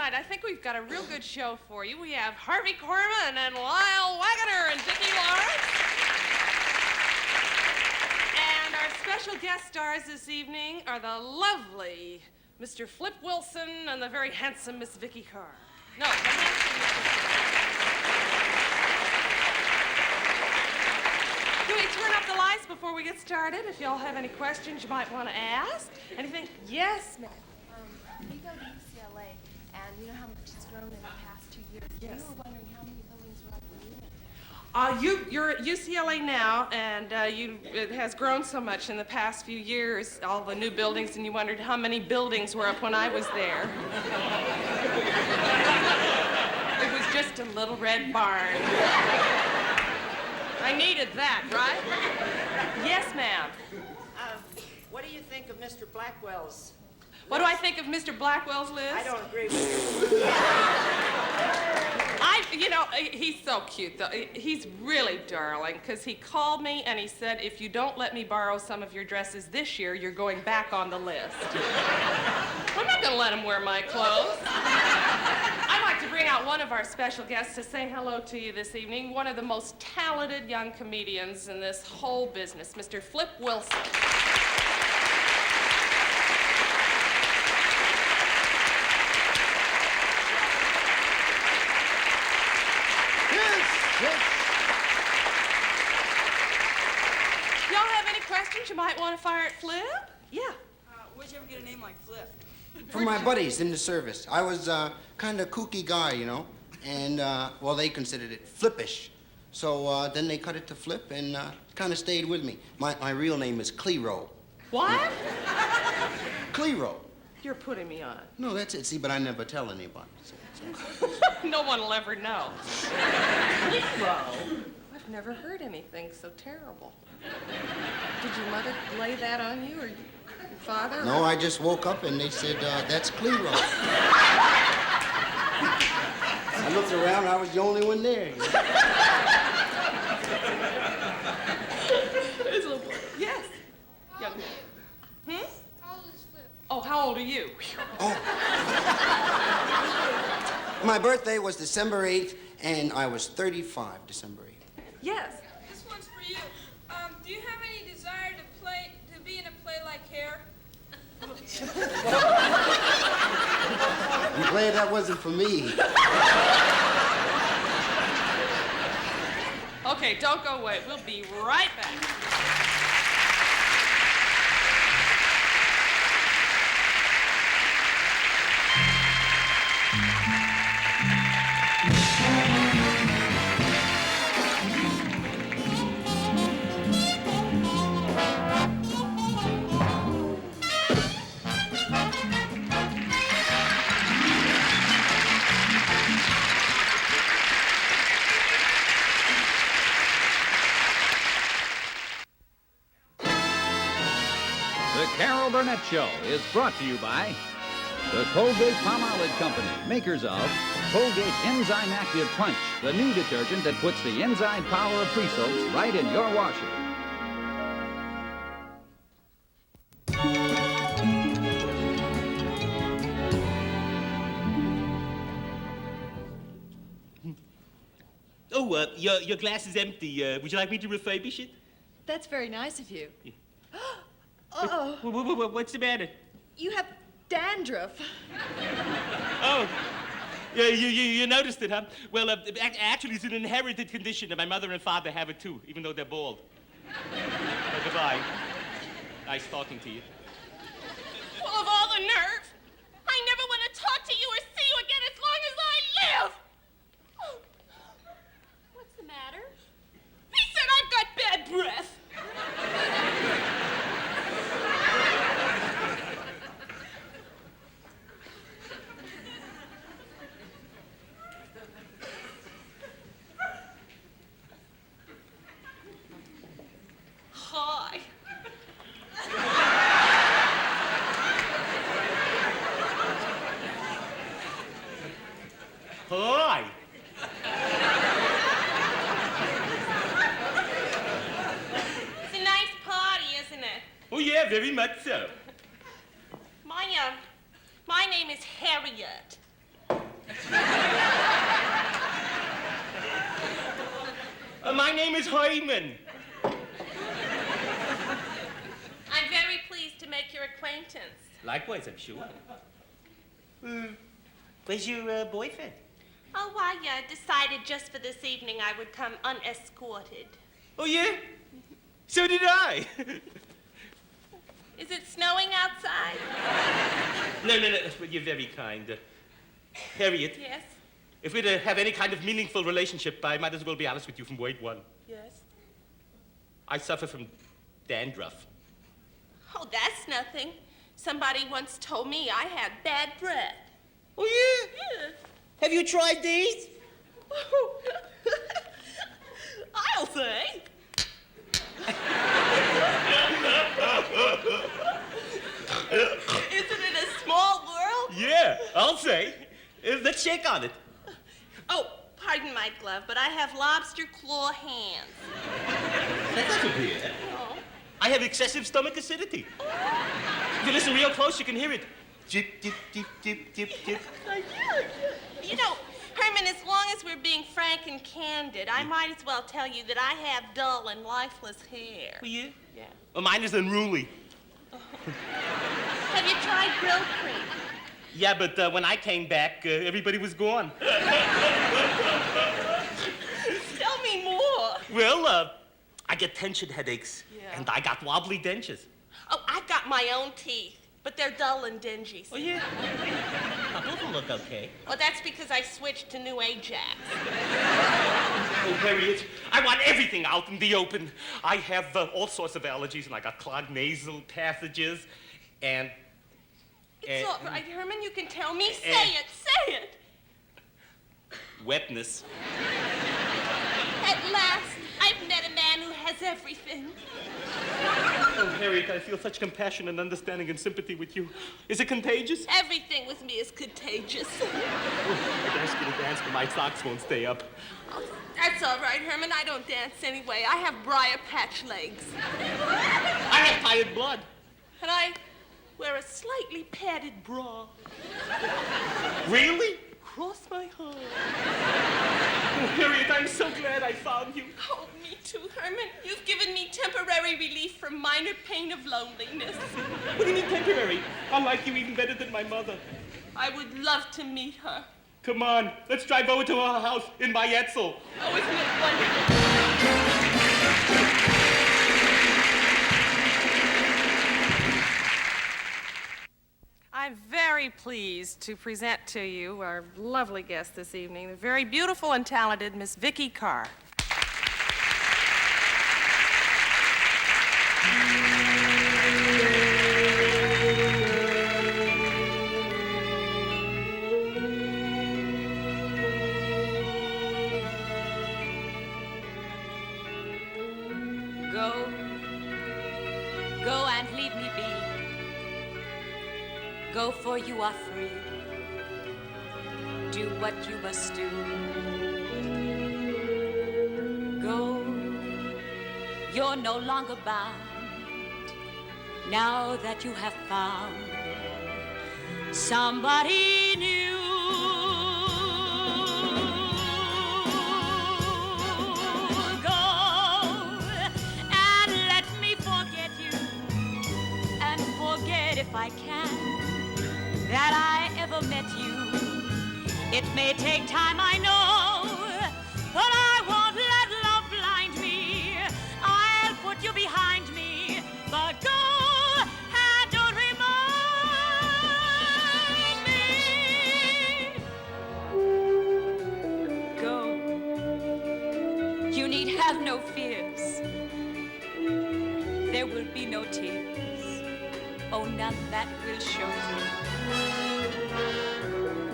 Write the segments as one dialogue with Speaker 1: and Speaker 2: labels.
Speaker 1: tonight. I think we've got a real good show for you. We have Harvey Korman and Lyle Waggoner and Vickie Lawrence. And our special guest stars this evening are the lovely Mr. Flip Wilson and the very handsome Miss Vickie Carr. No, the handsome Mr. Can we turn up the lights before we get started? If y'all have any questions you might want to ask. Anything? Yes, ma'am.
Speaker 2: We go to UCLA, and you know how much it's grown in the past 2 years.
Speaker 1: Yes.
Speaker 2: We were wondering how many buildings were up when you went there.
Speaker 1: You're at UCLA now, and it has grown so much in the past few years, all the new buildings, and you wondered how many buildings were up when I was there. It was just a little red barn. I needed that, right? Yes, ma'am.
Speaker 3: What do you think of Mr. Blackwell's?
Speaker 1: What do I think of Mr. Blackwell's list?
Speaker 3: I don't agree with you.
Speaker 1: He's so cute, though. He's really darling, because he called me and he said, if you don't let me borrow some of your dresses this year, you're going back on the list. I'm not going to let him wear my clothes. I'd like to bring out one of our special guests to say hello to you this evening, one of the most talented young comedians in this whole business, Mr. Flip Wilson. Y'all have any questions you might want to fire at Flip? Yeah.
Speaker 4: Where'd you ever get a name like Flip?
Speaker 5: From my buddies in the service. I was kind of kooky guy, you know, and, they considered it flippish. So then they cut it to Flip and kind of stayed with me. My real name is Clero.
Speaker 1: What?
Speaker 5: Clero.
Speaker 1: You're putting me on.
Speaker 5: No, that's it. See, but I never tell anybody. So.
Speaker 1: No one will ever know. Clero? I've never heard anything so terrible. Did your mother lay that on you, or your father?
Speaker 5: No, I just woke up and they said, that's Clero. I looked around, I was the only one there. You know?
Speaker 1: This little boy. Yes. Young man. Hmm?
Speaker 2: How old is Flip?
Speaker 1: Oh, how old are you?
Speaker 5: Oh. My birthday was December 8th, and I was 35 December 8th.
Speaker 1: Yes.
Speaker 4: This one's for you. Do you have any desire to be in a play like Hair?
Speaker 5: I'm glad that wasn't for me.
Speaker 1: Okay, don't go away. We'll be right back.
Speaker 6: The Carol Burnett Show is brought to you by the Colgate-Palmolive Company, makers of Colgate Enzyme Active Punch, the new detergent that puts the enzyme power of free soaps right in your washer.
Speaker 7: Oh, your glass is empty. Would you like me to refurbish it?
Speaker 8: That's very nice of you.
Speaker 7: Yeah.
Speaker 8: Uh-oh.
Speaker 7: What's the matter?
Speaker 8: You have dandruff.
Speaker 7: Oh, yeah, you noticed it, huh? Well, actually, it's an inherited condition, and my mother and father have it too, even though they're bald. Goodbye. Nice talking to you.
Speaker 1: Full of all the nerve. I never want to talk to you or see you again as long as I live.
Speaker 2: What's the matter?
Speaker 1: He said I've got bad breath. Hi.
Speaker 7: Hi.
Speaker 1: It's a nice party, isn't it?
Speaker 7: Oh, yeah, very much so.
Speaker 1: My name is Harriet.
Speaker 7: My name is Hyman.
Speaker 1: I'm very pleased to make your acquaintance.
Speaker 7: Likewise, I'm sure. Where's your boyfriend?
Speaker 1: Oh, I decided just for this evening I would come unescorted.
Speaker 7: Oh, yeah? So did I.
Speaker 1: Is it snowing outside?
Speaker 7: No. Well, you're very kind. Harriet.
Speaker 1: Yes.
Speaker 7: If we're to have any kind of meaningful relationship, I might as well be honest with you from word one.
Speaker 1: Yes.
Speaker 7: I suffer from dandruff.
Speaker 1: Oh, that's nothing. Somebody once told me I had bad breath.
Speaker 7: Oh, yeah?
Speaker 1: Yeah.
Speaker 7: Have you tried these?
Speaker 1: I'll say. Isn't it a small world?
Speaker 7: Yeah, I'll say. Let's shake on it.
Speaker 1: Oh, pardon my glove, but I have lobster claw hands.
Speaker 7: That's not so weird.
Speaker 1: Oh.
Speaker 7: I have excessive stomach acidity. If you listen real close, you can hear it. Dip, dip, dip, dip, dip, dip.
Speaker 1: You know, Herman, as long as we're being frank and candid, I might as well tell you that I have dull and lifeless hair.
Speaker 7: Oh, yeah?
Speaker 1: Yeah.
Speaker 7: Well, mine is unruly.
Speaker 1: Have you tried grill cream?
Speaker 7: Yeah, but when I came back, everybody was gone.
Speaker 1: Tell me more.
Speaker 7: Well, I get tension headaches,
Speaker 1: Yeah.
Speaker 7: and I got wobbly dentures.
Speaker 1: Oh, I've got my own teeth, but they're dull and dingy.
Speaker 7: Oh, yeah? Now, those will look okay.
Speaker 1: Well, that's because I switched to new Ajax.
Speaker 7: Oh, Harriet, I want everything out in the open. I have all sorts of allergies, and I got clogged nasal passages, and...
Speaker 1: It's all right, Herman. You can tell me. Say
Speaker 7: eh.
Speaker 1: it. Say it.
Speaker 7: wetness.
Speaker 1: At last, I've met a man who has everything.
Speaker 7: Oh, Harriet, I feel such compassion and understanding and sympathy with you. Is it contagious?
Speaker 1: Everything with me is contagious.
Speaker 7: I'd ask you to dance, but my socks won't stay up.
Speaker 1: Oh, that's all right, Herman. I don't dance anyway. I have briar patch legs.
Speaker 7: I have tired blood.
Speaker 1: And I wear a slightly padded bra.
Speaker 7: Really?
Speaker 1: Cross my heart.
Speaker 7: Oh, Harriet, I'm so glad I found you.
Speaker 1: Oh, me too, Herman. You've given me temporary relief from minor pain of loneliness.
Speaker 7: What do you mean temporary? I like you even better than my mother.
Speaker 1: I would love to meet her.
Speaker 7: Come on, let's drive over to her house in my Etzel.
Speaker 1: Oh, isn't it wonderful? I'm very pleased to present to you our lovely guest this evening, the very beautiful and talented Miss Vickie Carr.
Speaker 9: Go and leave me be. Go, for you are free. Do what you must do. Go, you're no longer bound. Now that you have found somebody new. If I can, that I ever met you. It may take time, I know, but I won't let love blind me. I'll put you behind me, but go and don't remind me. Go. You need have no fears. There will be no tears. Oh, none that will show you.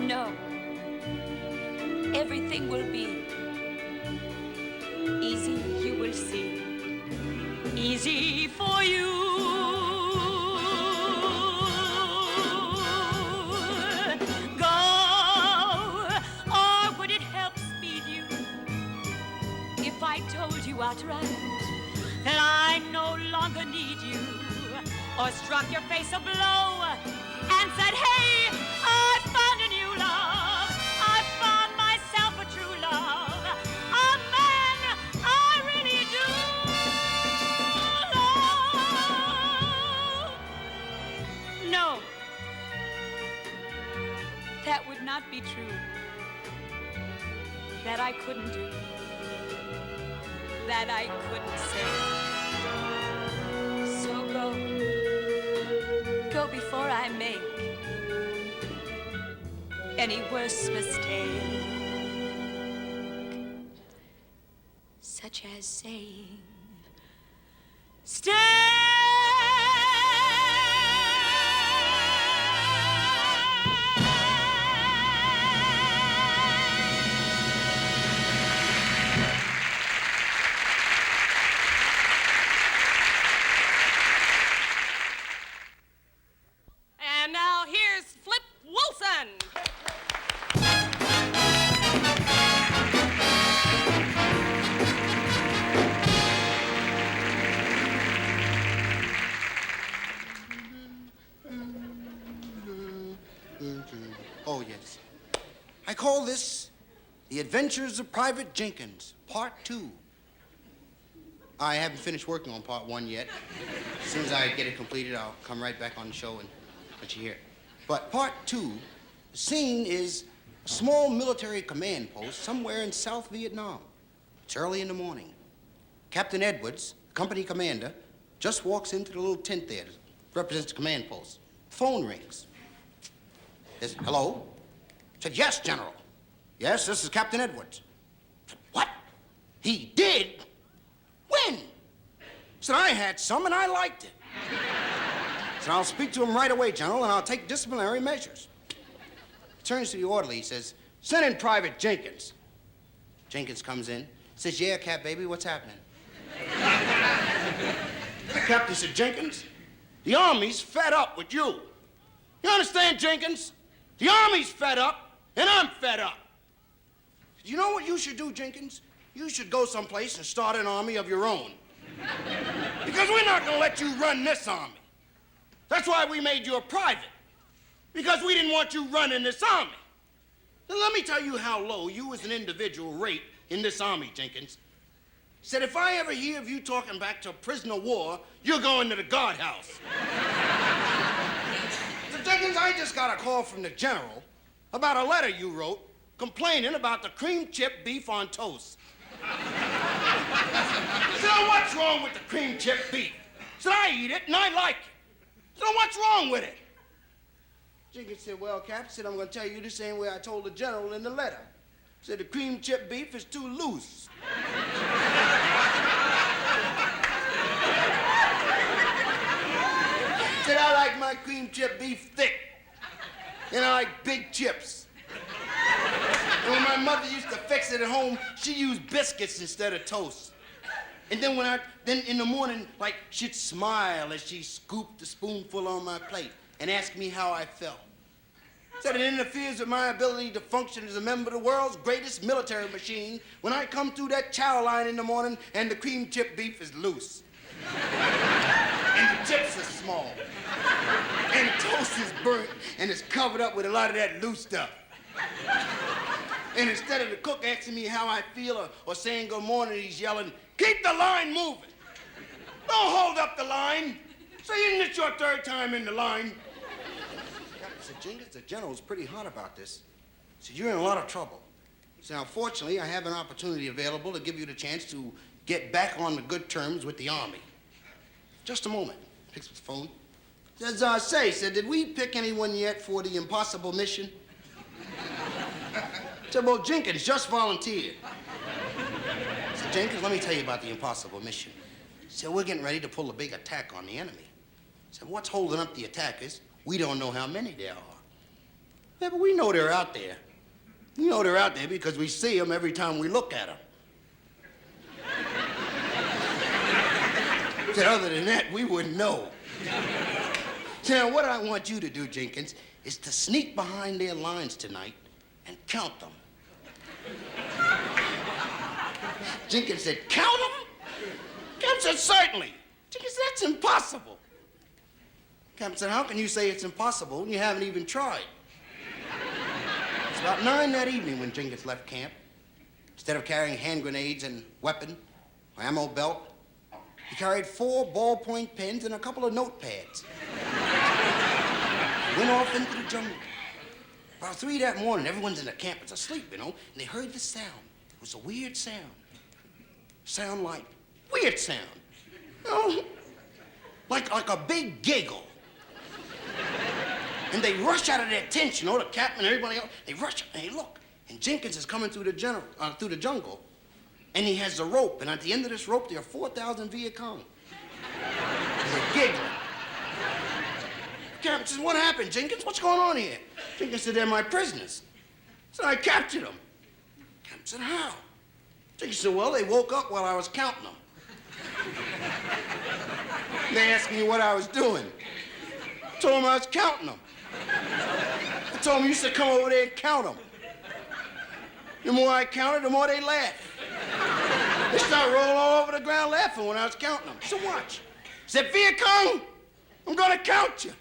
Speaker 9: No, everything will be easy, you will see. Easy for you. Go, or would it help speed you if I told you outright that I no longer need you? Or struck your face a blow and said, hey, I found a new love. I be true, that I couldn't do, that I couldn't say. So go before I make any worse mistake, such as saying, stay.
Speaker 1: And now here's Flip Wilson.
Speaker 5: Oh, yes. I call this The Adventures of Private Jenkins, Part 2. I haven't finished working on Part 1 yet. As soon as I get it completed, I'll come right back on the show and let you hear it. But Part 2, the scene is a small military command post somewhere in South Vietnam. It's early in the morning. Captain Edwards, company commander, just walks into the little tent there that represents the command post. Phone rings. Says, hello? Said, yes, General. Yes, this is Captain Edwards. Said, what? He did? When? Said, I had some and I liked it. Said, I'll speak to him right away, General, and I'll take disciplinary measures. He turns to the orderly. He says, send in Private Jenkins. Jenkins comes in. Says, yeah, Cap, baby, what's happening? The captain said, Jenkins, the Army's fed up with you. You understand, Jenkins? The Army's fed up, and I'm fed up. You know what you should do, Jenkins? You should go someplace and start an army of your own. Because we're not going to let you run this army. That's why we made you a private. Because we didn't want you running this army. Now, let me tell you how low you as an individual rate in this army, Jenkins. Said, if I ever hear of you talking back to a prisoner of war, you're going to the guardhouse. So, Jenkins, I just got a call from the general about a letter you wrote complaining about the cream chip beef on toast. So, what's wrong with the cream chip beef? Said, I eat it and I like it. So, what's wrong with it? Jenkins said, well, Cap, said, I'm going to tell you the same way I told the general in the letter. Said, the cream chip beef is too loose. Said, I like my cream chip beef thick. And I like big chips. And when my mother used to fix it at home, she used biscuits instead of toast. And then then in the morning, like, she'd smile as she scooped a spoonful on my plate and ask me how I felt. Said it interferes with my ability to function as a member of the world's greatest military machine when I come through that chow line in the morning and the cream chip beef is loose. And the chips are small. And the toast is burnt and it's covered up with a lot of that loose stuff. And instead of the cook asking me how I feel or saying good morning, he's yelling, keep the line moving. Don't hold up the line. So isn't it your third time in the line? Said, Jenkins, the general's pretty hot about this. Said, you're in a lot of trouble. Said, now, fortunately, I have an opportunity available to give you the chance to get back on the good terms with the Army. Just a moment. Picks up the phone. Says, said, did we pick anyone yet for the impossible mission? Said, well, Jenkins just volunteered. Said, Jenkins, let me tell you about the impossible mission. Said, we're getting ready to pull a big attack on the enemy. Said, what's holding up the attackers? We don't know how many there are. Yeah, but we know they're out there. We know they're out there because we see them every time we look at them. Said, other than that, we wouldn't know. Said, now, what I want you to do, Jenkins, is to sneak behind their lines tonight and count them. Jenkins said, count them? Captain said, certainly. Jenkins said, that's impossible. Captain said, how can you say it's impossible when you haven't even tried? It's about 9 that evening when Jenkins left camp. Instead of carrying hand grenades and weapon or ammo belt, he carried 4 ballpoint pens and a couple of notepads. He went off into the jungle. About 3 that morning, everyone's in the camp. It's asleep, you know, and they heard this sound. It was a weird sound. Sound like weird sound. You know, like a big giggle. And they rush out of their tent, you know, the captain and everybody else. They rush and they look. And Jenkins is coming through the jungle. And he has a rope. And at the end of this rope, there are 4,000 Vickie Carr. They're giggling. The captain says, what happened, Jenkins? What's going on here? Jenkins said, they're my prisoners. So I captured them. The captain said, how? Jenkins said, well, they woke up while I was counting them. They asked me what I was doing. I told them I was counting them. I told them you should come over there and count them. The more I counted, the more they laughed. They started rolling all over the ground laughing when I was counting them. So watch. I said, Vickie Carr, I'm gonna count you.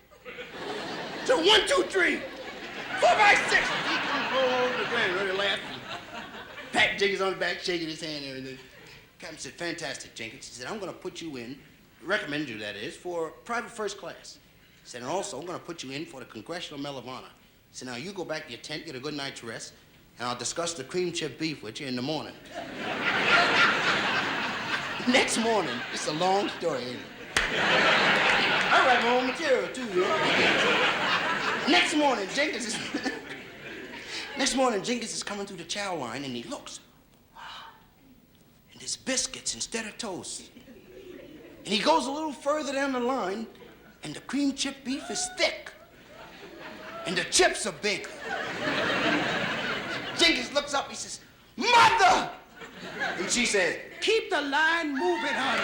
Speaker 5: So 1, 2, 3, 4, 5, 6. Vickie Carr roll over the ground, really laughing. Pat Jenkins on the back, shaking his hand and everything. Captain said, fantastic, Jenkins. He said, I'm gonna put you in, recommend you, that is, for private first class. He said, and also, I'm gonna put you in for the Congressional Medal of Honor. He said, now you go back to your tent, get a good night's rest, and I'll discuss the cream chip beef with you in the morning. Next morning, it's a long story, ain't it? I write my own material, too, you know? Next morning, Jenkins is coming through the chow line, and he looks. And there's biscuits instead of toast. And he goes a little further down the line, and the cream chip beef is thick. And the chips are big. Jenkins looks up, he says, Mother! And she says, keep the line moving, honey.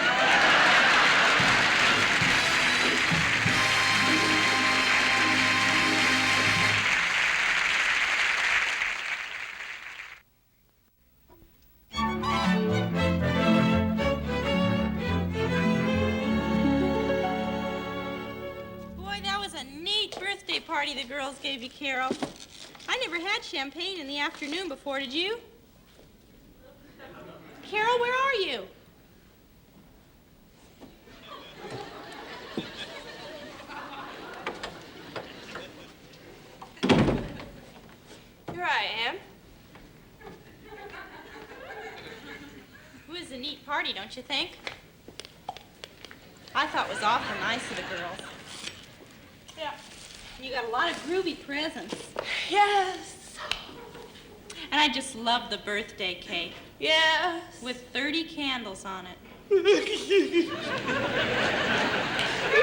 Speaker 10: Boy, that was a neat birthday party the girls gave you, Carol. I never had champagne in the afternoon before, did you? Carol, where are you?
Speaker 1: Here I am.
Speaker 10: It was a neat party, don't you think? I thought it was awful nice of the girls.
Speaker 1: Yeah.
Speaker 10: You got a lot of groovy presents.
Speaker 1: Yes.
Speaker 10: And I just love the birthday cake.
Speaker 1: Yes.
Speaker 10: With 30 candles on it.
Speaker 1: Carol,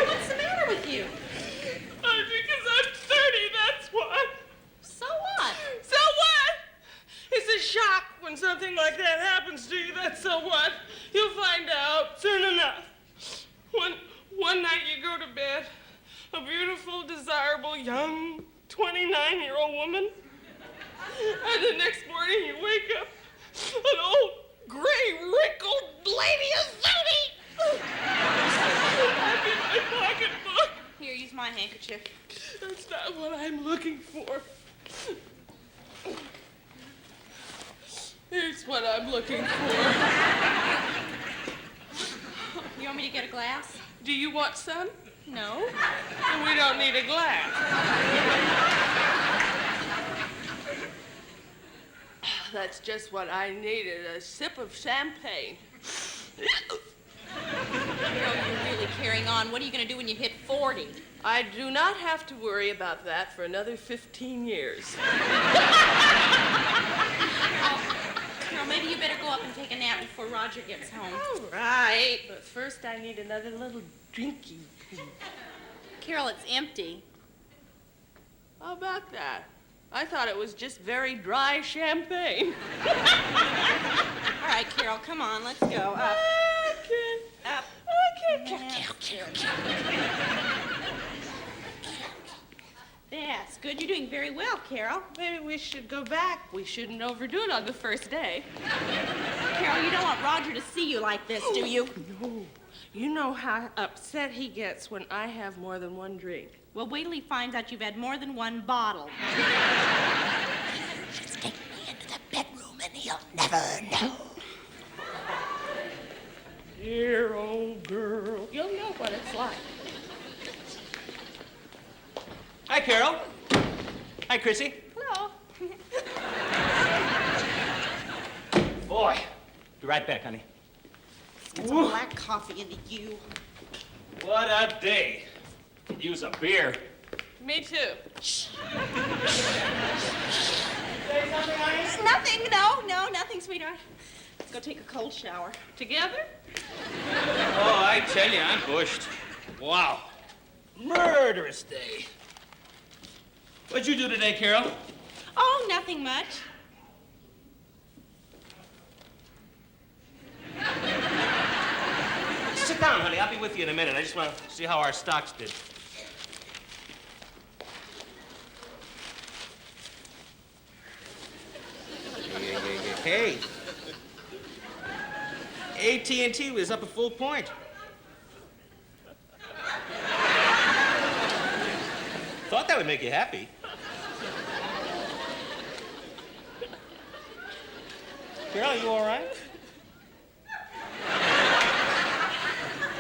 Speaker 10: what's the matter with you?
Speaker 1: Because I'm 30, that's why.
Speaker 10: So what?
Speaker 1: So what? It's a shock when something like that happens to you. That's so what? You'll find out soon enough. One night you go to bed, a beautiful, desirable, young, 29-year-old woman. And the next morning you wake up, an old, gray, wrinkled lady of 30. I've in my pocketbook.
Speaker 10: Here, use my handkerchief.
Speaker 1: That's not what I'm looking for. Here's what I'm looking for.
Speaker 10: You want me to get a glass?
Speaker 1: Do you want some?
Speaker 10: No.
Speaker 1: Then we don't need a glass. That's just what I needed, a sip of champagne.
Speaker 10: Carol, you're really carrying on. What are you going to do when you hit 40?
Speaker 1: I do not have to worry about that for another 15 years.
Speaker 10: Carol, maybe you better go up and take a nap before Roger gets home.
Speaker 1: All right, but first I need another little drinky.
Speaker 10: Carol, it's empty.
Speaker 1: How about that? I thought it was just very dry champagne.
Speaker 10: All right, Carol, come on, let's go. Up.
Speaker 1: Okay.
Speaker 10: Up.
Speaker 1: Okay.
Speaker 10: That's good. You're doing very well, Carol.
Speaker 1: Maybe we should go back. We shouldn't overdo it on the first day.
Speaker 10: Carol, you don't want Roger to see you like this, do you?
Speaker 1: No. You know how upset he gets when I have more than one drink.
Speaker 10: Well, wait till he finds out you've had more than one bottle.
Speaker 11: Just take me into the bedroom and he'll never know.
Speaker 1: Dear old girl. You'll know what it's like.
Speaker 7: Hi, Carol. Hi, Chrissy.
Speaker 1: Hello,
Speaker 7: Boy, be right back, honey.
Speaker 10: Get some black coffee into you.
Speaker 7: What a day. Could use a beer.
Speaker 1: Me too.
Speaker 10: Say something, honey? Nothing. No, nothing, sweetheart. Let's go take a cold shower.
Speaker 1: Together?
Speaker 7: Oh, I tell you, I'm bushed. Wow. Murderous day. What'd you do today, Carol?
Speaker 10: Oh, nothing much.
Speaker 7: Sit down, honey. I'll be with you in a minute. I just want to see how our stocks did. Hey. AT&T was up a full point. Thought that would make you happy. Carol, you all right?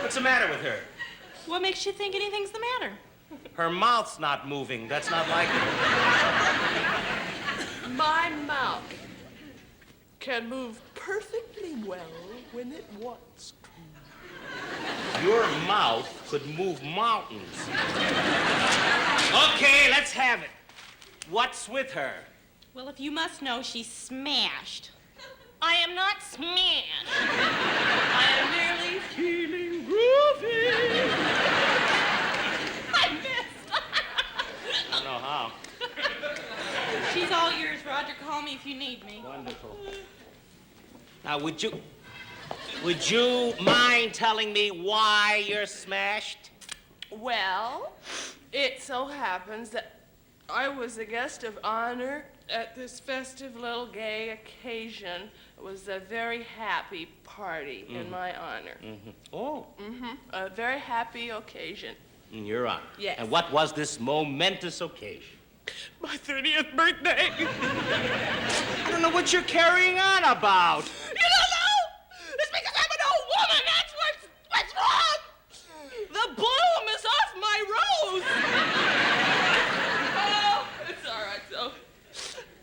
Speaker 7: What's the matter with her?
Speaker 10: What makes you think anything's the matter?
Speaker 7: Her mouth's not moving. That's not like her.
Speaker 1: My mouth can move perfectly well when it wants to.
Speaker 7: Your mouth could move mountains. Okay, let's have it. What's with her?
Speaker 10: Well, if you must know, she's smashed.
Speaker 1: I am not smashed. I am merely feeling groovy. I missed.
Speaker 7: I don't know how.
Speaker 10: She's all yours, Roger. Call me if you need me.
Speaker 7: Wonderful. Now, would you mind telling me why you're smashed?
Speaker 1: Well, it so happens that I was a guest of honor at this festive little gay occasion. It was a very happy party in my honor.
Speaker 7: Mm-hmm. Oh.
Speaker 1: Mm-hmm. A very happy occasion.
Speaker 7: In your honor.
Speaker 1: Yes.
Speaker 7: And what was this momentous occasion?
Speaker 1: My 30th birthday.
Speaker 7: I don't know what you're carrying on about.
Speaker 1: You don't know? It's because I'm an old woman. That's what's wrong. The bloom is off my rose. Oh, it's all right, though.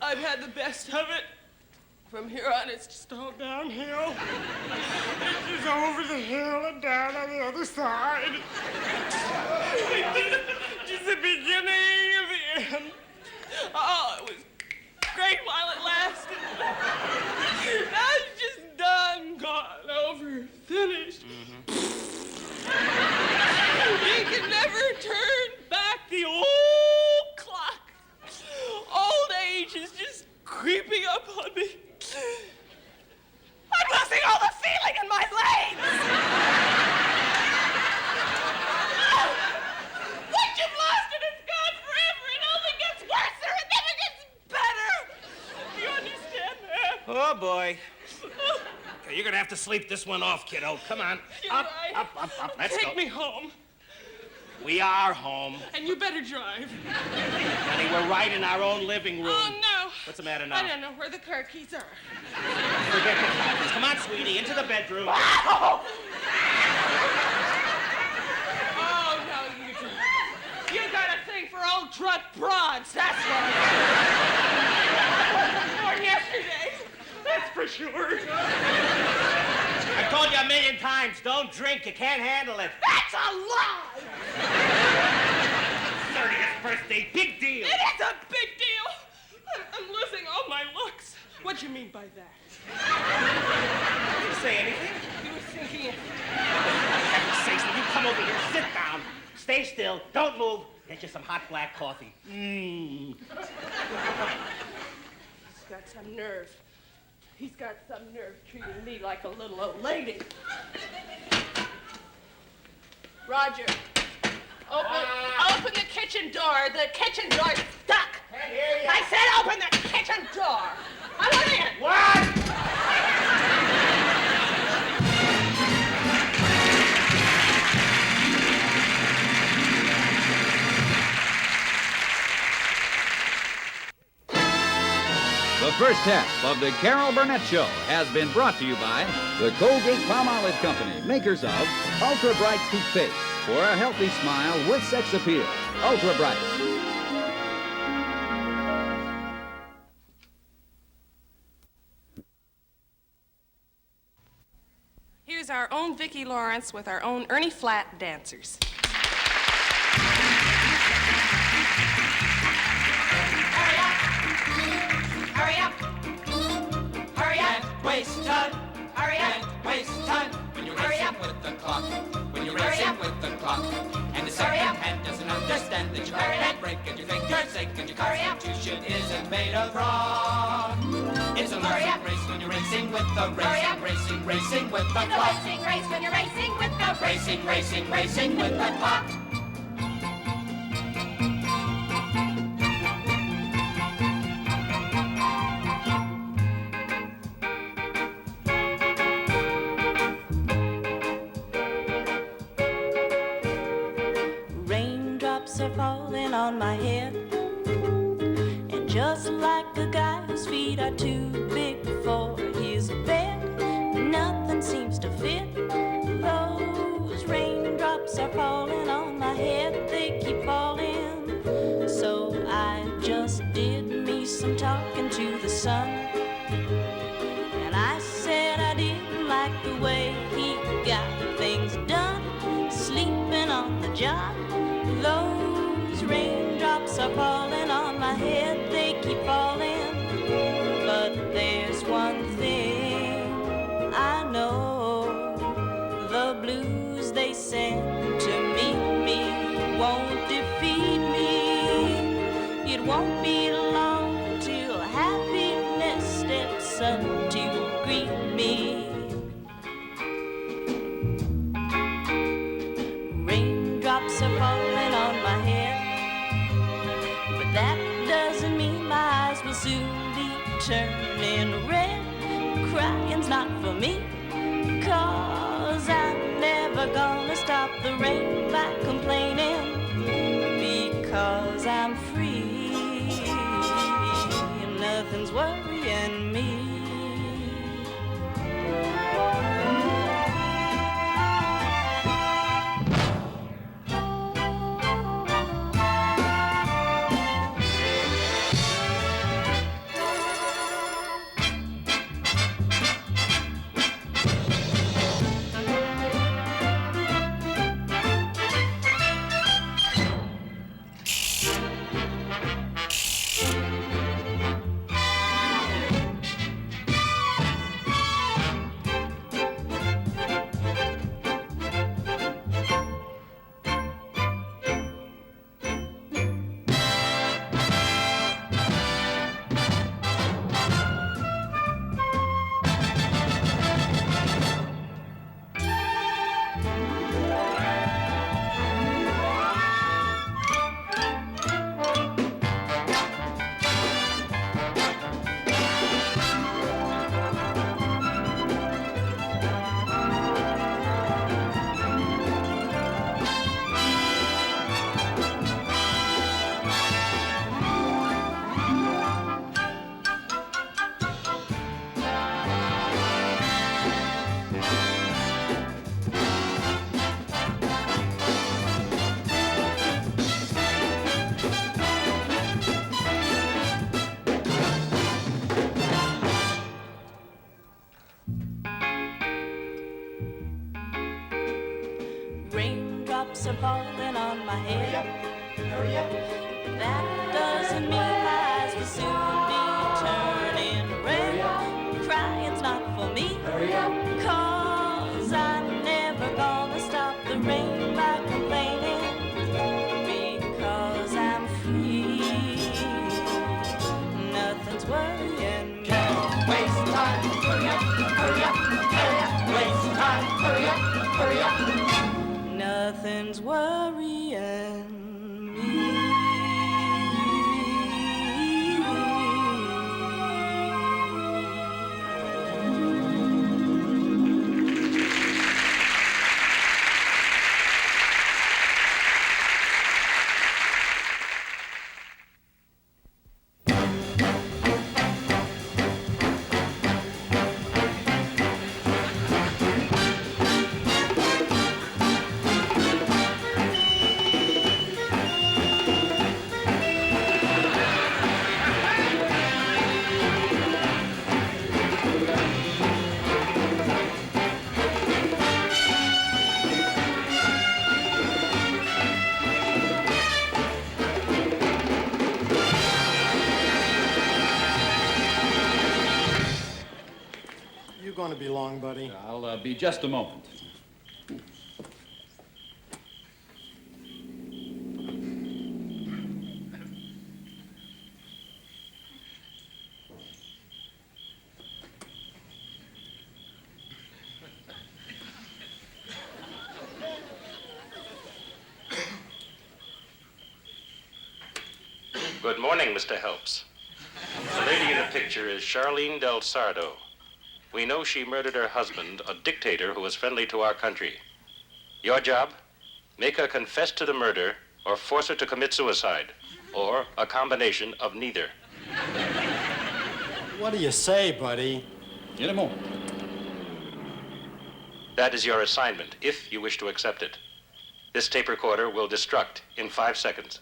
Speaker 1: I've had the best of it. From here on, it's just all downhill. It's just over the hill and down on the other side. Just the beginning of the end. Oh, it was great while it lasted. Now it's just done, gone, over, finished. You can never turn back the old clock. Old age is just creeping up on me. I'm losing all the feeling in my legs. Once you've lost it, it's gone forever. It only gets worse or it never gets better. Do you understand that?
Speaker 7: Oh, boy. Okay, you're gonna have to sleep this one off, kiddo. Come on.
Speaker 1: You're
Speaker 7: Up,
Speaker 1: right.
Speaker 7: up. Let's go.
Speaker 1: Take me home.
Speaker 7: We are home.
Speaker 1: And you better drive.
Speaker 7: Honey, we're right in our own living room.
Speaker 1: Oh, no.
Speaker 7: What's the matter now?
Speaker 1: I don't know where the car keys are.
Speaker 7: Forget the classes. Come on, sweetie, into the bedroom.
Speaker 1: Oh, no, you do. You got a thing for old truck broads, that's what. Born yesterday. That's for sure.
Speaker 7: I told you a million times, don't drink. You can't handle it.
Speaker 1: That's a lie.
Speaker 7: 30th birthday, big deal.
Speaker 1: It is a big deal. I'm losing all my looks. What do you mean by that?
Speaker 7: I didn't say anything.
Speaker 1: You were thinking it.
Speaker 7: For heaven's sakes, will you come over here, sit down, stay still, don't move, get you some hot black coffee.
Speaker 1: He's got some nerve. He's got some nerve treating me like a little old lady. Roger, open the kitchen door. The kitchen door's stuck.
Speaker 7: Can't hear you.
Speaker 1: I said open the kitchen door. I want in.
Speaker 7: What?
Speaker 6: The first half of the Carol Burnett Show has been brought to you by the Colgate-Palmolive Company, makers of Ultra Bright toothpaste for a healthy smile with sex appeal. Ultra Bright.
Speaker 1: is our own Vicki Lawrence with our own Ernie Flatt dancers.
Speaker 3: Hurry up! Hurry up! Hurry up!
Speaker 12: Can't waste time.
Speaker 3: Hurry up!
Speaker 12: Can't waste time. When you're
Speaker 3: Hurry
Speaker 12: racing
Speaker 3: up.
Speaker 12: with the clock. When you're
Speaker 3: Hurry
Speaker 12: racing
Speaker 3: up.
Speaker 12: with the clock. And the
Speaker 3: Hurry
Speaker 12: second
Speaker 3: up.
Speaker 12: hand doesn't understand that your car
Speaker 3: Hurry
Speaker 12: can't
Speaker 3: up.
Speaker 12: break and your finger's ache and your
Speaker 3: Hurry up.
Speaker 12: constitution isn't made of rock. It's a
Speaker 3: Hurry
Speaker 12: losing
Speaker 3: up.
Speaker 12: race when you're racing with the
Speaker 3: Hurry up.
Speaker 12: racing with the
Speaker 3: In the
Speaker 12: clock.
Speaker 3: racing race when you're racing with the
Speaker 12: Racing with the clock.
Speaker 9: Raindrops are falling on my head, and just like the guy whose feet are too big for his bed, nothing seems to fit. Those raindrops are falling on my head, they keep falling. So I just did me some talking to the sun, and I said I didn't like the way he got things done, sleeping on the job. Those raindrops are falling on my head, they keep falling. But there's one thing I know, the blues they send to meet me won't defeat me. It won't be long till happiness steps up to greet me. Raindrops are falling on my head, but that doesn't mean my eyes will soon be turning red. Crying's not for me, 'cause I'm never gonna stop the rain by complaining, because I'm free and nothing's worrying me. Raindrops are falling on my head.
Speaker 3: Hurry up!
Speaker 9: That doesn't mean my eyes will soon be turning red. Crying's not for me,
Speaker 3: Hurry up!
Speaker 9: 'cause I'm never gonna stop the rain by complaining, because I'm free. Nothing's worrying me.
Speaker 12: Can't waste time. Hurry up. Hurry up. Can't waste time. Hurry up. Hurry up.
Speaker 9: Nothing's worrying me.
Speaker 13: going to be long, buddy.
Speaker 6: I'll be just a moment.
Speaker 14: Good morning, Mr. Helps. The lady in the picture is Charlene Del Sardo. We know she murdered her husband, a dictator who was friendly to our country. Your job? Make her confess to the murder or force her to commit suicide, or a combination of neither.
Speaker 13: What do you say, buddy?
Speaker 6: In a moment.
Speaker 14: That is your assignment, if you wish to accept it. This tape recorder will destruct in 5 seconds.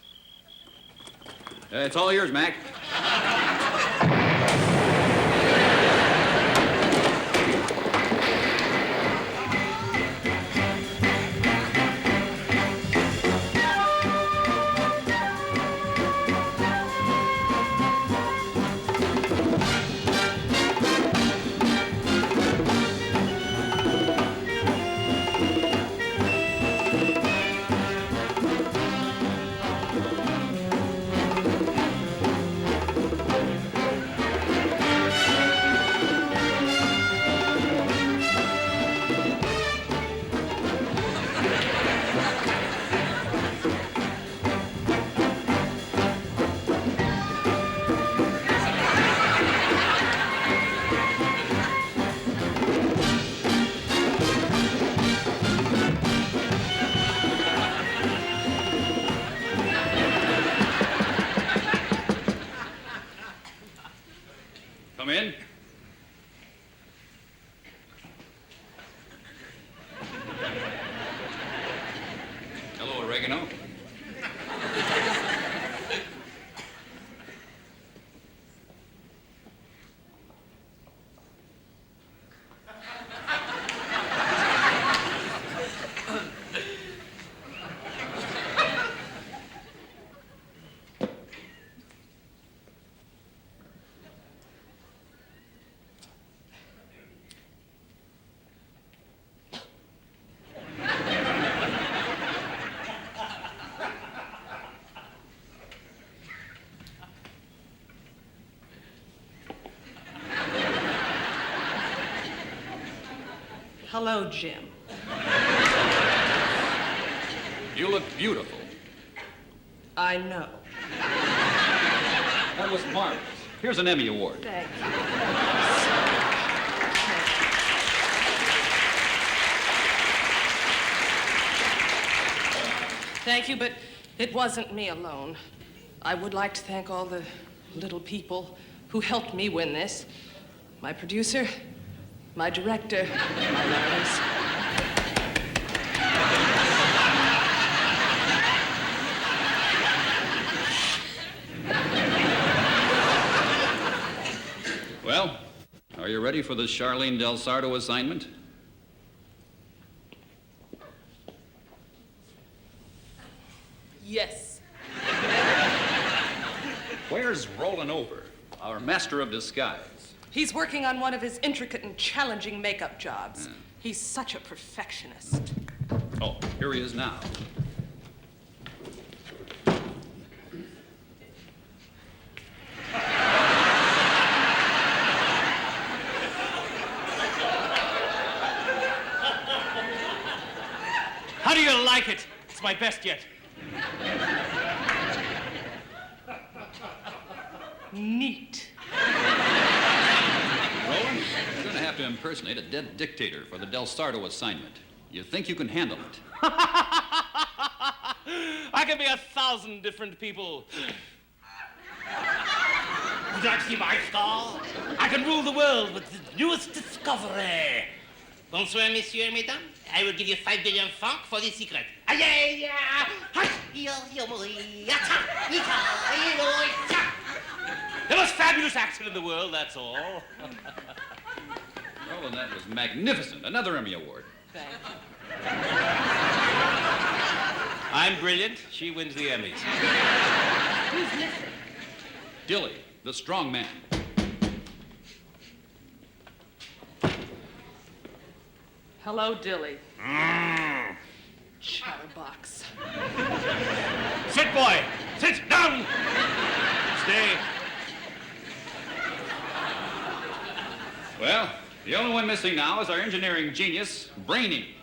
Speaker 6: It's all yours, Mac. Come in. Hello, oregano.
Speaker 1: Hello, Jim.
Speaker 6: You look beautiful.
Speaker 1: I know.
Speaker 6: That was marvelous. Here's an Emmy Award.
Speaker 1: Thank you. Thank you, but it wasn't me alone. I would like to thank all the little people who helped me win this. My producer, my director, my writers.
Speaker 6: Well, are you ready for the Charlene Del Sardo assignment?
Speaker 1: Yes.
Speaker 6: Where's Rollin' Over, our master of disguise?
Speaker 1: He's working on one of his intricate and challenging makeup jobs. He's such a perfectionist.
Speaker 6: Oh, here he is now.
Speaker 7: How do you like it? It's my best yet.
Speaker 1: Neat.
Speaker 6: Roland, you're going to have to impersonate a dead dictator for the Del Sardo assignment. You think you can handle it?
Speaker 7: I can be 1,000 different people. Would you like to see my star? I can rule the world with the newest discovery. Bonsoir, messieurs et mesdames. I will give you 5 billion francs for this secret. The most fabulous accent in the world, that's all.
Speaker 6: Roland, that was magnificent. Another Emmy Award.
Speaker 1: Thank you.
Speaker 7: I'm brilliant. She wins the Emmys.
Speaker 1: Who's missing?
Speaker 6: Dilly, the strong man.
Speaker 1: Hello, Dilly. Chatterbox.
Speaker 7: Sit, boy. Sit down. Stay.
Speaker 6: Well, the only one missing now is our engineering genius, Brainy.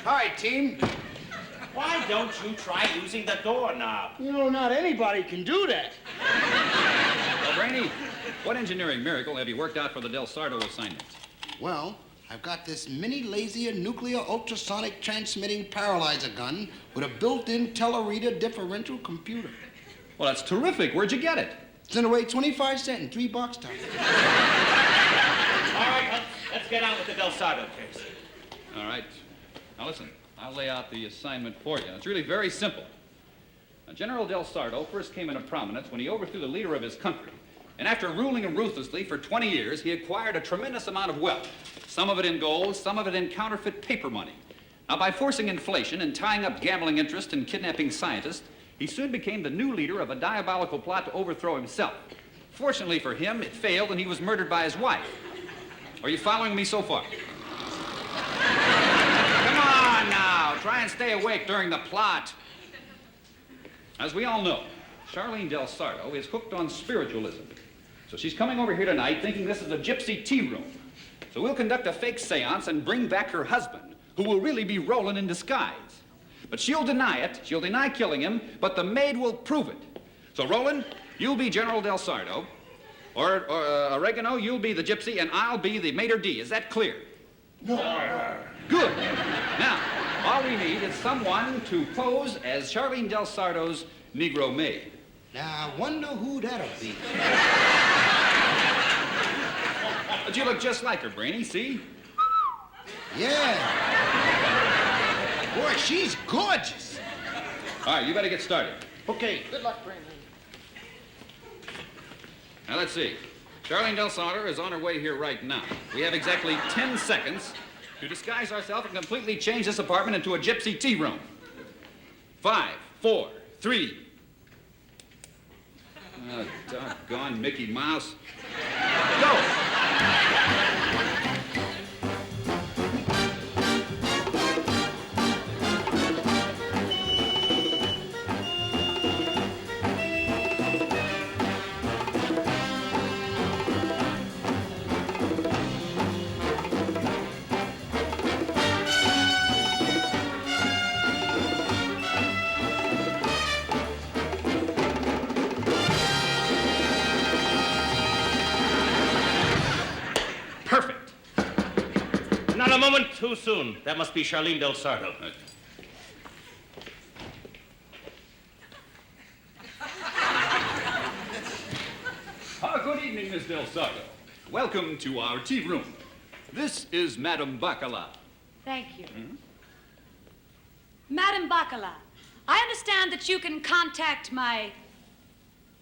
Speaker 5: Hi, team.
Speaker 7: Why don't you try using the doorknob?
Speaker 5: You know, not anybody can do that.
Speaker 6: Well, Brainy, what engineering miracle have you worked out for the Del Sardo assignment?
Speaker 5: Well, I've got this mini laser nuclear ultrasonic transmitting paralyzer gun with a built-in telereader differential computer.
Speaker 6: Well, that's terrific. Where'd you get it?
Speaker 5: It's in a weight 25 cents in 3 box tops.
Speaker 7: All right, let's get on with the Del Sardo case.
Speaker 6: All right. Now listen, I'll lay out the assignment for you. It's really very simple. Now, General Del Sardo first came into prominence when he overthrew the leader of his country. And after ruling him ruthlessly for 20 years, he acquired a tremendous amount of wealth. Some of it in gold, some of it in counterfeit paper money. Now, by forcing inflation and tying up gambling interests and kidnapping scientists, he soon became the new leader of a diabolical plot to overthrow himself. Fortunately for him, it failed and he was murdered by his wife. Are you following me so far? Come on now, try and stay awake during the plot. As we all know, Charlene Del Sardo is hooked on spiritualism. So she's coming over here tonight thinking this is a gypsy tea room. So we'll conduct a fake seance and bring back her husband, who will really be Roland in disguise. But she'll deny it, she'll deny killing him, but the maid will prove it. So Roland, you'll be General Del Sardo, or Oregano, you'll be the gypsy, and I'll be the maitre d'. Is that clear?
Speaker 5: No.
Speaker 6: Good. Now, all we need is someone to pose as Charlene Del Sardo's Negro maid.
Speaker 5: Now, I wonder who that'll be.
Speaker 6: But you look just like her, Brainy, see?
Speaker 5: Yeah. Boy, she's gorgeous.
Speaker 6: All right, you better get started.
Speaker 5: Okay.
Speaker 1: Good luck, Brainy.
Speaker 6: Now, let's see. Charlene Del Sardo is on her way here right now. We have exactly 10 seconds to disguise ourselves and completely change this apartment into a gypsy tea room. 5, 4, 3. Oh, doggone Mickey Mouse. Go!
Speaker 7: Perfect. Not a moment too soon. That must be Charlene Del Sardo.
Speaker 6: Good evening, Miss Del Sardo. Welcome to our tea room. This is Madame Bacala.
Speaker 9: Thank you. Madame Bacala, I understand that you can contact my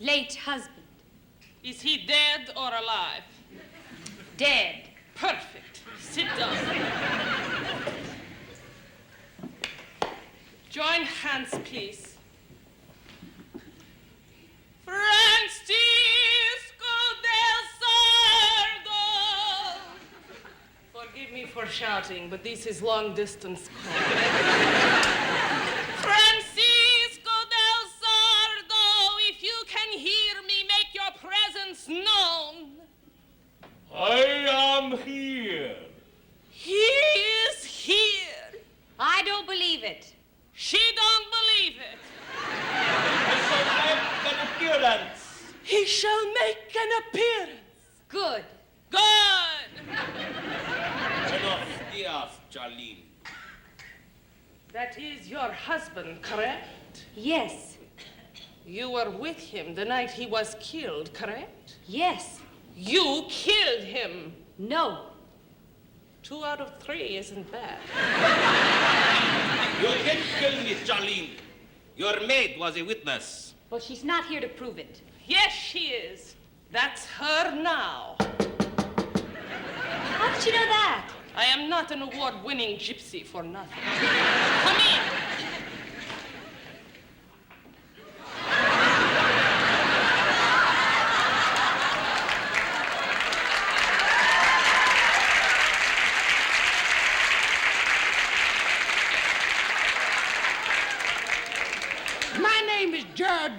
Speaker 9: late husband.
Speaker 1: Is he dead or alive?
Speaker 9: Dead.
Speaker 1: Perfect. Sit down. Join hands, please. Francisco Del Sardo! Forgive me for shouting, but this is long-distance call. Francisco Del Sardo, if you can hear me, make your presence known.
Speaker 7: I am here.
Speaker 1: He is here.
Speaker 9: I don't believe it.
Speaker 1: She don't believe it.
Speaker 7: I shall make an appearance.
Speaker 1: He shall make an appearance.
Speaker 9: Good.
Speaker 1: Good.
Speaker 7: Enough, Charlene.
Speaker 1: That is your husband, correct?
Speaker 9: Yes.
Speaker 1: You were with him the night he was killed, correct?
Speaker 9: Yes.
Speaker 1: You killed him.
Speaker 9: No.
Speaker 1: 2 out of 3 isn't bad.
Speaker 7: You didn't kill me, Charlene. Your maid was a witness.
Speaker 9: Well, she's not here to prove it.
Speaker 1: Yes, she is. That's her now.
Speaker 9: How did you know that?
Speaker 1: I am not an award-winning gypsy for nothing. Come in.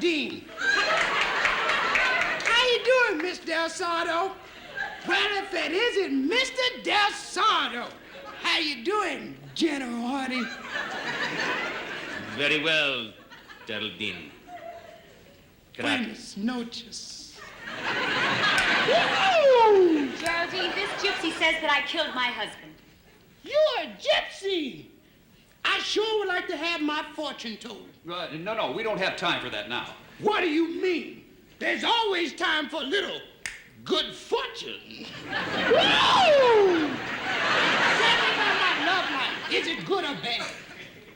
Speaker 15: Geraldine. How you doing, Miss Del Sardo? Well, if it isn't Mr. Del Sardo. How you doing, General Hardy?
Speaker 7: Very well, Geraldine.
Speaker 15: Buenas noches.
Speaker 9: Geraldine, this gypsy says that I killed my husband.
Speaker 15: You're a gypsy. I sure would like to have my fortune told.
Speaker 16: No, we don't have time for that now.
Speaker 15: What do you mean? There's always time for a little good fortune. Woo! Tell me about my love life. Is it good or bad?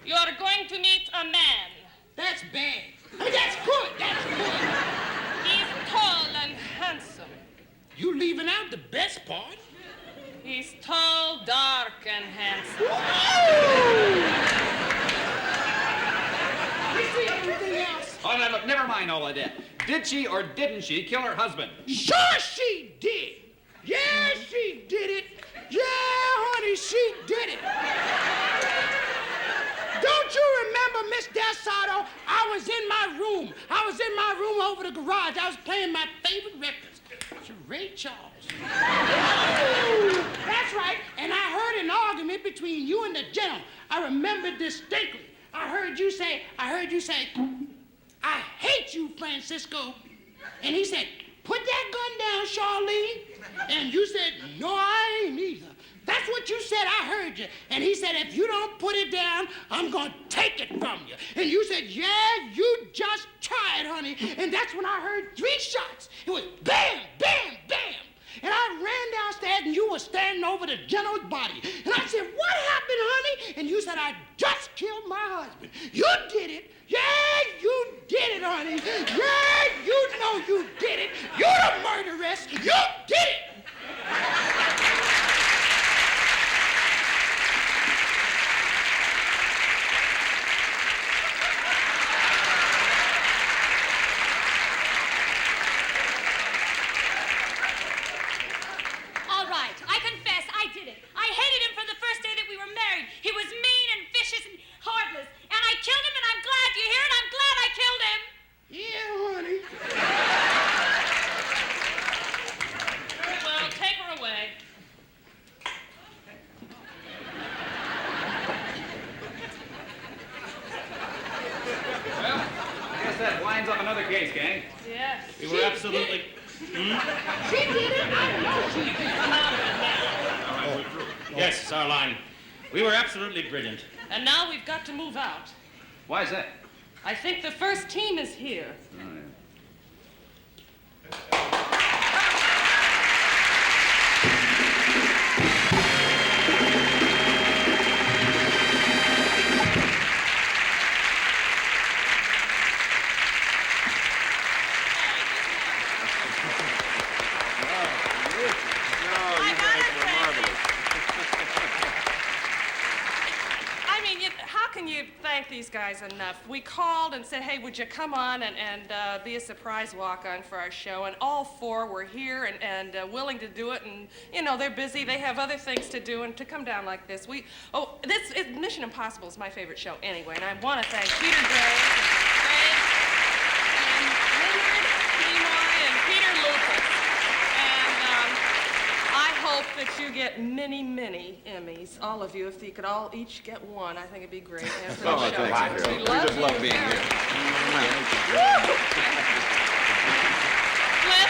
Speaker 1: You're going to meet a man.
Speaker 15: That's bad. I mean, that's good. That's good.
Speaker 1: He's tall and handsome.
Speaker 15: You leaving out the best part?
Speaker 1: He's tall, dark, and handsome.
Speaker 15: You see everything else?
Speaker 16: Oh, no, look, never mind all of that. Did she or didn't she kill her husband?
Speaker 15: Sure she did. Yeah, she did it. Yeah, honey, she did it. Don't you remember, Miss Del Sardo? I was in my room. Over the garage. I was playing my favorite records. Ray Charles. That's right. And I heard an argument between you and the general. I remember distinctly. I heard you say, I hate you, Francisco. And he said, put that gun down, Charlene. And you said, no, I ain't either. That's what you said. I heard you. And he said, if you don't put it down, I'm going to take it from you. And you said, yeah, you just try it, honey. And that's when I heard 3 shots. It was bam, bam, bam. And I ran downstairs, and you were standing over the general's body. And I said, what happened, honey? And you said, I just killed my husband. You did it. Yeah, you did it, honey. Yeah, you know you did it. You're the murderess. You did it.
Speaker 9: He was mean and vicious and heartless. And I killed him, and I'm glad you're here, and I'm glad I killed him.
Speaker 15: Yeah, honey.
Speaker 1: Well, take her away.
Speaker 16: Well, I guess that winds up another case, gang.
Speaker 1: Yes.
Speaker 7: We were absolutely...
Speaker 15: She did it. I know she did it.
Speaker 7: All right, we're through. Yes, it's our line. We were absolutely brilliant.
Speaker 1: And now we've got to move out.
Speaker 16: Why is that?
Speaker 1: I think the first team is here.
Speaker 16: Oh, yeah.
Speaker 1: These guys enough. We called and said, hey, would you come on and be a surprise walk-on for our show? And all 4 were here and willing to do it. And, you know, they're busy. They have other things to do. And to come down like this, Mission Impossible is my favorite show anyway. And I want to thank Peter Gray and Leonard Nimoy and Peter Lucas. And I hope that you get many, many Emmys, all of you. If you could all each get one, I think it'd be great. After the show.
Speaker 12: Thanks,
Speaker 1: We
Speaker 12: we
Speaker 1: love
Speaker 12: just
Speaker 1: you.
Speaker 12: love being here.
Speaker 1: Flip.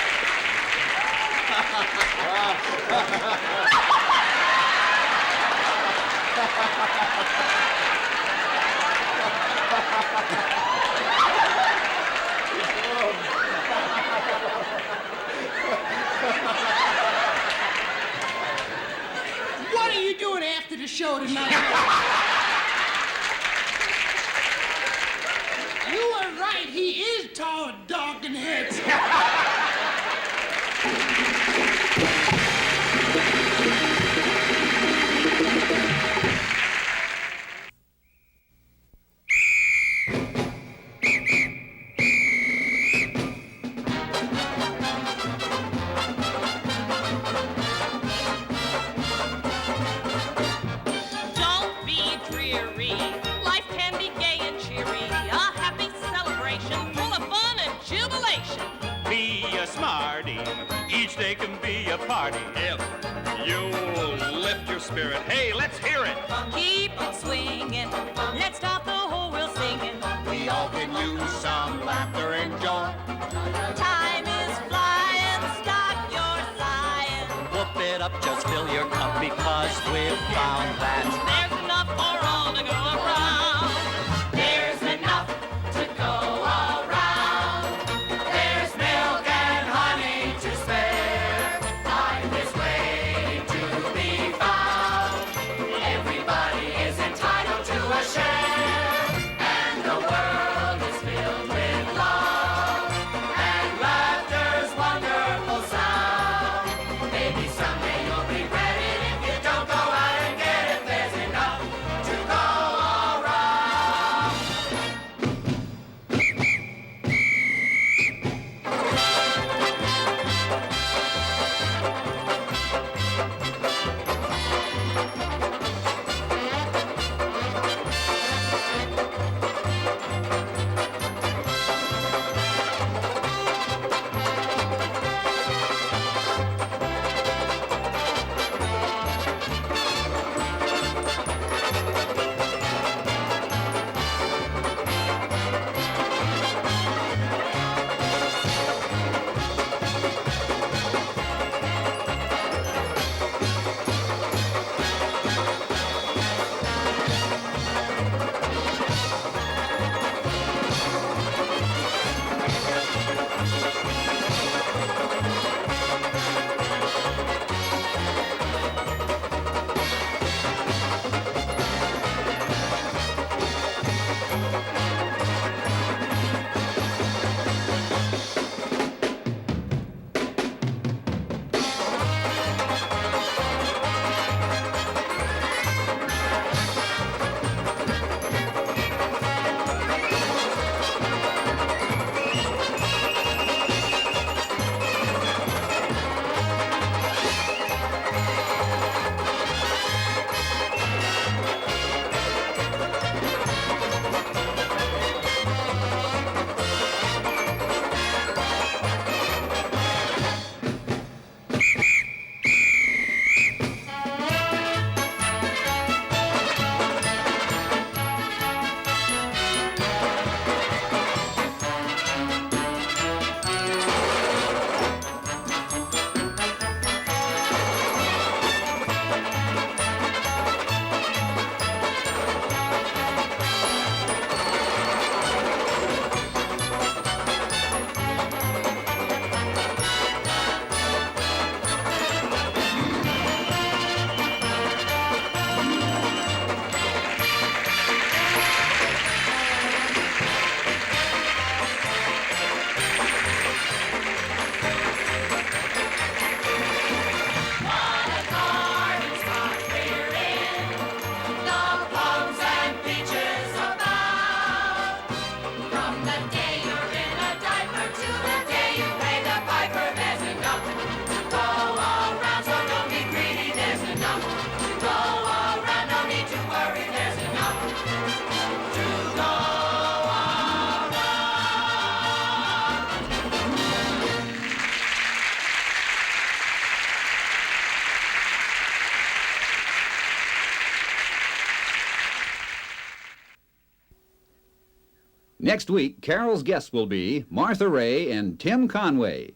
Speaker 15: What are you doing after the show tonight? You were right. He is tall, dark, and handsome.
Speaker 1: Don't be dreary. Life can be gay and cheery. A happy celebration full of fun
Speaker 17: they can be a party if you lift your spirit. Hey, let's hear it.
Speaker 9: Keep it swinging. Let's stop the whole world singing.
Speaker 12: We all can use some laughter and joy.
Speaker 9: Time is flying. Stop your sighing.
Speaker 12: Whoop it up, just fill your cup because we've found that
Speaker 9: There's enough for all to go around.
Speaker 12: there's enough to go around. There's milk and honey to spare. Life is waiting to be found. Everybody is entitled to a share. And the world is filled with love and laughter's wonderful sound. Maybe someday you'll regret it if you don't go out and get it. There's enough to go around.
Speaker 6: Next week, Carol's guests will be Martha Ray and Tim Conway.